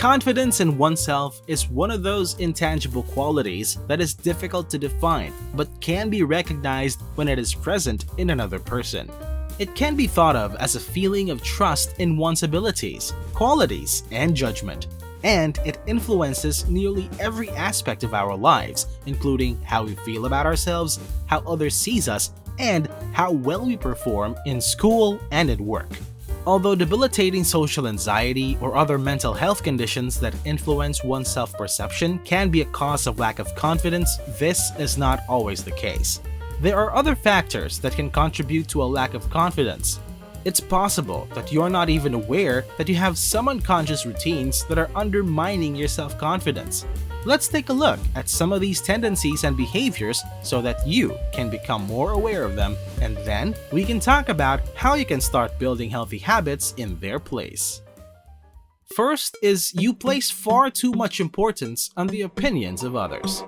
Confidence in oneself is one of those intangible qualities that is difficult to define but can be recognized when it is present in another person. It can be thought of as a feeling of trust in one's abilities, qualities, and judgment, and it influences nearly every aspect of our lives, including how we feel about ourselves, how others see us, and how well we perform in school and at work. Although debilitating social anxiety or other mental health conditions that influence one's self-perception can be a cause of lack of confidence, this is not always the case. There are other factors that can contribute to a lack of confidence. It's possible that you're not even aware that you have some unconscious routines that are undermining your self-confidence. Let's take a look at some of these tendencies and behaviors so that you can become more aware of them, and then we can talk about how you can start building healthy habits in their place. First is you place far too much importance on the opinions of others.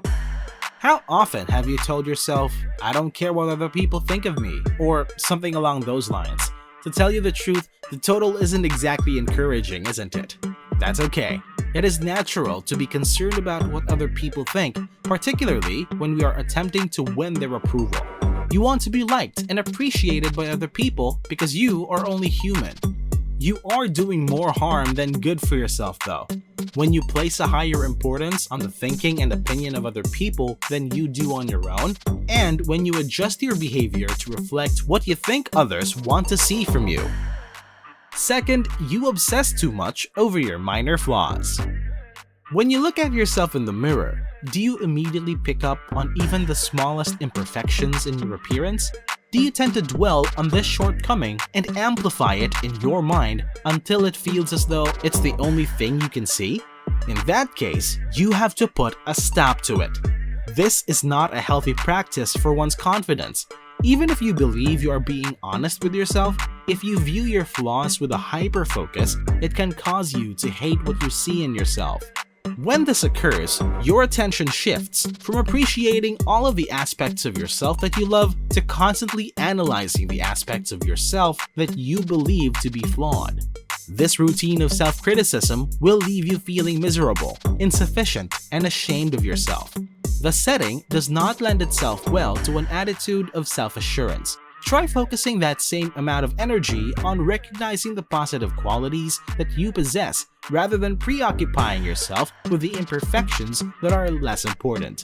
How often have you told yourself, "I don't care what other people think of me," or something along those lines? To tell you the truth, the total isn't exactly encouraging, isn't it? That's okay. It is natural to be concerned about what other people think, particularly when we are attempting to win their approval. You want to be liked and appreciated by other people because you are only human. You are doing more harm than good for yourself though. When you place a higher importance on the thinking and opinion of other people than you do on your own, and when you adjust your behavior to reflect what you think others want to see from you. Second, you obsess too much over your minor flaws. When you look at yourself in the mirror, do you immediately pick up on even the smallest imperfections in your appearance? Do you tend to dwell on this shortcoming and amplify it in your mind until it feels as though it's the only thing you can see? In that case, you have to put a stop to it. This is not a healthy practice for one's confidence. Even if you believe you are being honest with yourself, if you view your flaws with a hyper-focus, it can cause you to hate what you see in yourself. When this occurs, your attention shifts from appreciating all of the aspects of yourself that you love to constantly analyzing the aspects of yourself that you believe to be flawed. This routine of self-criticism will leave you feeling miserable, insufficient, and ashamed of yourself. The setting does not lend itself well to an attitude of self-assurance. Try focusing that same amount of energy on recognizing the positive qualities that you possess rather than preoccupying yourself with the imperfections that are less important.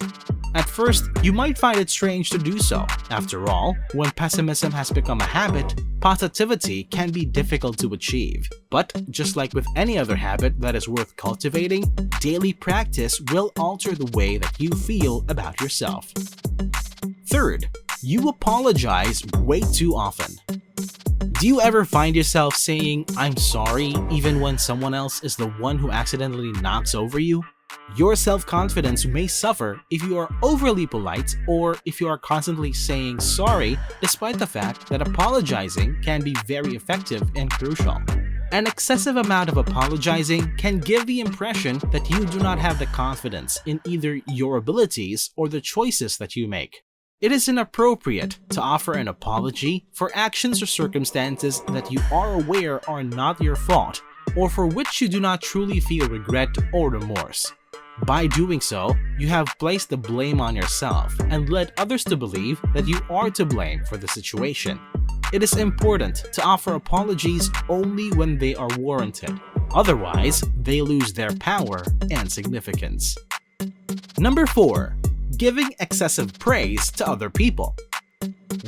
At first, you might find it strange to do so. After all, when pessimism has become a habit, positivity can be difficult to achieve. But just like with any other habit that is worth cultivating, daily practice will alter the way that you feel about yourself. Third, you apologize way too often. Do you ever find yourself saying, "I'm sorry," even when someone else is the one who accidentally knocks over you? Your self-confidence may suffer if you are overly polite or if you are constantly saying sorry despite the fact that apologizing can be very effective and crucial. An excessive amount of apologizing can give the impression that you do not have the confidence in either your abilities or the choices that you make. It is inappropriate to offer an apology for actions or circumstances that you are aware are not your fault or for which you do not truly feel regret or remorse. By doing so, you have placed the blame on yourself and led others to believe that you are to blame for the situation. It is important to offer apologies only when they are warranted. Otherwise, they lose their power and significance. Number 4. Giving excessive praise to other people.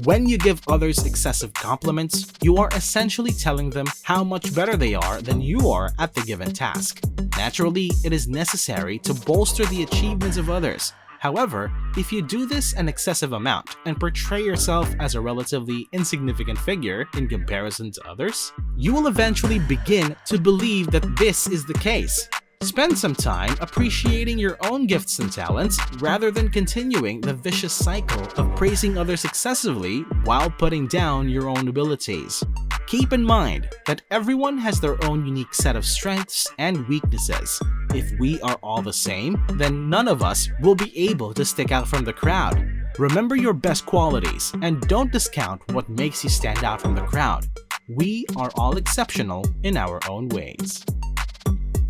When you give others excessive compliments, you are essentially telling them how much better they are than you are at the given task. Naturally, it is necessary to bolster the achievements of others. However, if you do this an excessive amount and portray yourself as a relatively insignificant figure in comparison to others, you will eventually begin to believe that this is the case. Spend some time appreciating your own gifts and talents rather than continuing the vicious cycle of praising others excessively while putting down your own abilities. Keep in mind that everyone has their own unique set of strengths and weaknesses. If we are all the same, then none of us will be able to stick out from the crowd. Remember your best qualities and don't discount what makes you stand out from the crowd. We are all exceptional in our own ways.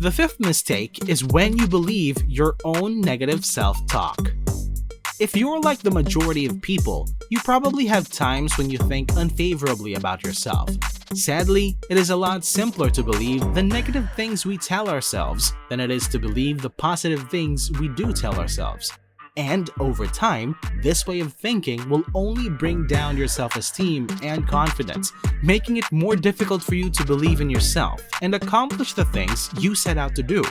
The fifth mistake is when you believe your own negative self-talk. If you're like the majority of people, you probably have times when you think unfavorably about yourself. Sadly, it is a lot simpler to believe the negative things we tell ourselves than it is to believe the positive things we do tell ourselves. And over time, this way of thinking will only bring down your self-esteem and confidence, making it more difficult for you to believe in yourself and accomplish the things you set out to do.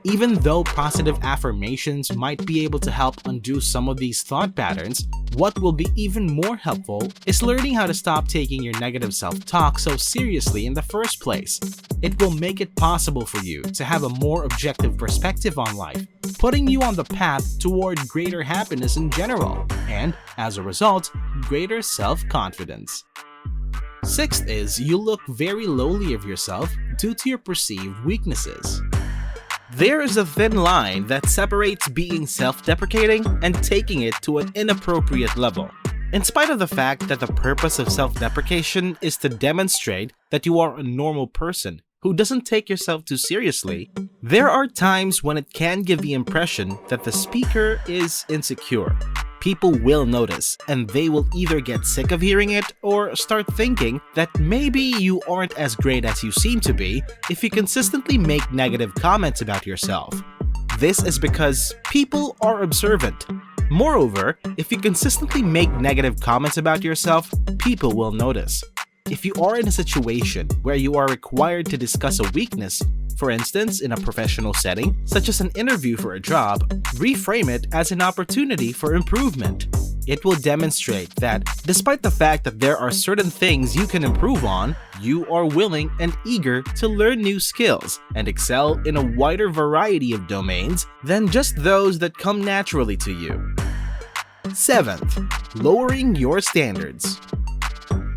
Even though positive affirmations might be able to help undo some of these thought patterns, what will be even more helpful is learning how to stop taking your negative self-talk so seriously in the first place. It will make it possible for you to have a more objective perspective on life, putting you on the path toward greater happiness in general, and, as a result, greater self-confidence. Sixth is you look very lowly of yourself due to your perceived weaknesses. There is a thin line that separates being self-deprecating and taking it to an inappropriate level. In spite of the fact that the purpose of self-deprecation is to demonstrate that you are a normal person who doesn't take yourself too seriously, there are times when it can give the impression that the speaker is insecure. People will notice, and they will either get sick of hearing it or start thinking that maybe you aren't as great as you seem to be if you consistently make negative comments about yourself. This is because people are observant. Moreover, if you consistently make negative comments about yourself, people will notice. If you are in a situation where you are required to discuss a weakness, for instance in a professional setting, such as an interview for a job, reframe it as an opportunity for improvement. It will demonstrate that, despite the fact that there are certain things you can improve on, you are willing and eager to learn new skills and excel in a wider variety of domains than just those that come naturally to you. Seventh, lowering your standards.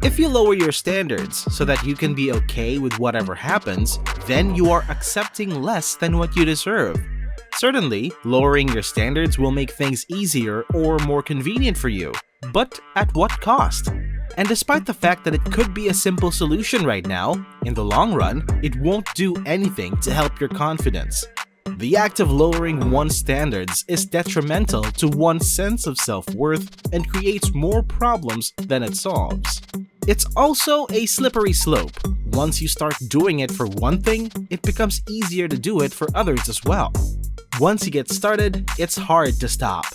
If you lower your standards so that you can be okay with whatever happens, then you are accepting less than what you deserve. Certainly, lowering your standards will make things easier or more convenient for you, but at what cost? And despite the fact that it could be a simple solution right now, in the long run, it won't do anything to help your confidence. The act of lowering one's standards is detrimental to one's sense of self-worth and creates more problems than it solves. It's also a slippery slope. Once you start doing it for one thing, it becomes easier to do it for others as well. Once you get started, it's hard to stop.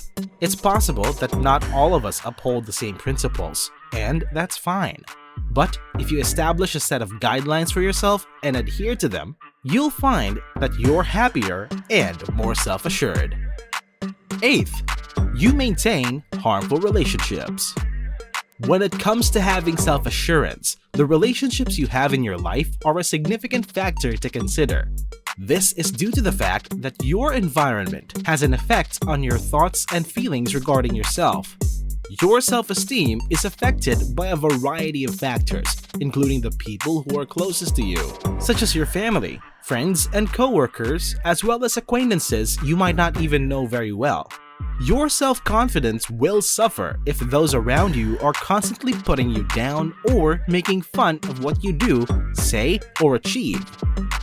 It's possible that not all of us uphold the same principles, and that's fine. But if you establish a set of guidelines for yourself and adhere to them, you'll find that you're happier and more self-assured. Eighth, you maintain harmful relationships. When it comes to having self-assurance, the relationships you have in your life are a significant factor to consider. This is due to the fact that your environment has an effect on your thoughts and feelings regarding yourself. Your self-esteem is affected by a variety of factors, including the people who are closest to you, such as your family, friends, and coworkers, as well as acquaintances you might not even know very well. Your self-confidence will suffer if those around you are constantly putting you down or making fun of what you do, say, or achieve.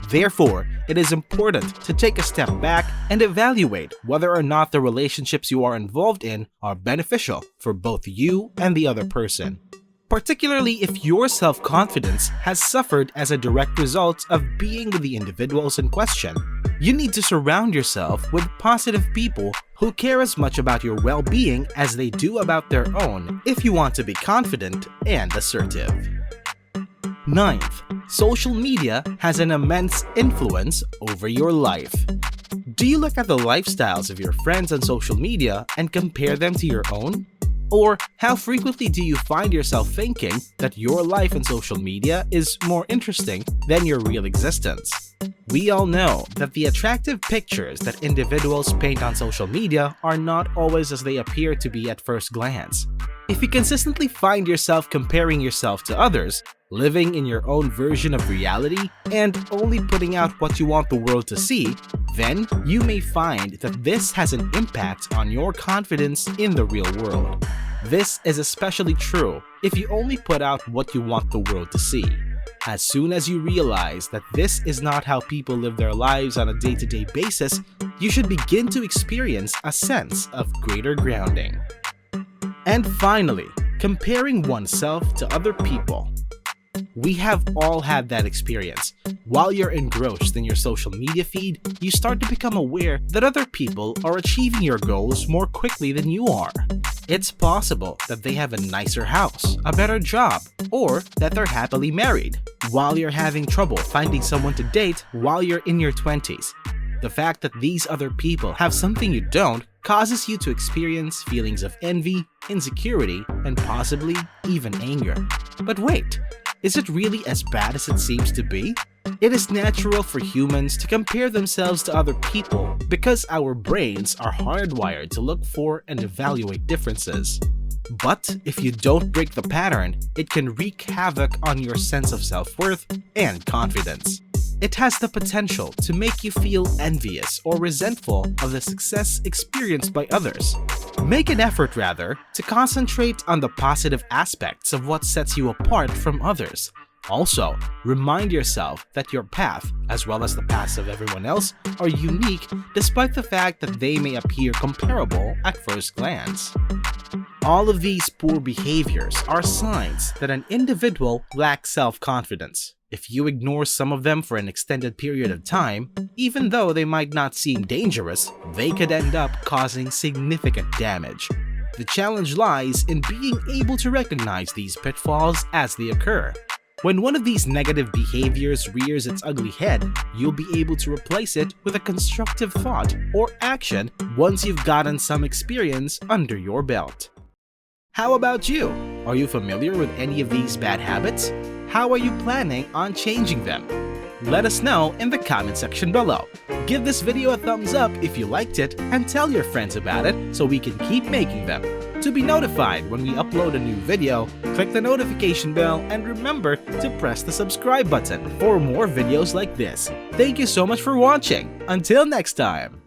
Therefore, it is important to take a step back and evaluate whether or not the relationships you are involved in are beneficial for both you and the other person. Particularly if your self-confidence has suffered as a direct result of being with the individuals in question. You need to surround yourself with positive people who care as much about your well-being as they do about their own if you want to be confident and assertive. Ninth, social media has an immense influence over your life. Do you look at the lifestyles of your friends on social media and compare them to your own? Or how frequently do you find yourself thinking that your life on social media is more interesting than your real existence? We all know that the attractive pictures that individuals paint on social media are not always as they appear to be at first glance. If you consistently find yourself comparing yourself to others, living in your own version of reality, and only putting out what you want the world to see, then you may find that this has an impact on your confidence in the real world. This is especially true if you only put out what you want the world to see. As soon as you realize that this is not how people live their lives on a day-to-day basis, you should begin to experience a sense of greater grounding. And finally, comparing oneself to other people. We have all had that experience. While you're engrossed in your social media feed, you start to become aware that other people are achieving your goals more quickly than you are. It's possible that they have a nicer house, a better job, or that they're happily married, while you're having trouble finding someone to date while you're in your 20s. The fact that these other people have something you don't causes you to experience feelings of envy, insecurity, and possibly even anger. But wait, is it really as bad as it seems to be? It is natural for humans to compare themselves to other people because our brains are hardwired to look for and evaluate differences. But if you don't break the pattern, it can wreak havoc on your sense of self-worth and confidence. It has the potential to make you feel envious or resentful of the success experienced by others. Make an effort, rather, to concentrate on the positive aspects of what sets you apart from others. Also, remind yourself that your path, as well as the paths of everyone else, are unique despite the fact that they may appear comparable at first glance. All of these poor behaviors are signs that an individual lacks self-confidence. If you ignore some of them for an extended period of time, even though they might not seem dangerous, they could end up causing significant damage. The challenge lies in being able to recognize these pitfalls as they occur. When one of these negative behaviors rears its ugly head, you'll be able to replace it with a constructive thought or action once you've gotten some experience under your belt. How about you? Are you familiar with any of these bad habits? How are you planning on changing them? Let us know in the comment section below. Give this video a thumbs up if you liked it and tell your friends about it so we can keep making them. To be notified when we upload a new video, click the notification bell and remember to press the subscribe button for more videos like this. Thank you so much for watching. Until next time!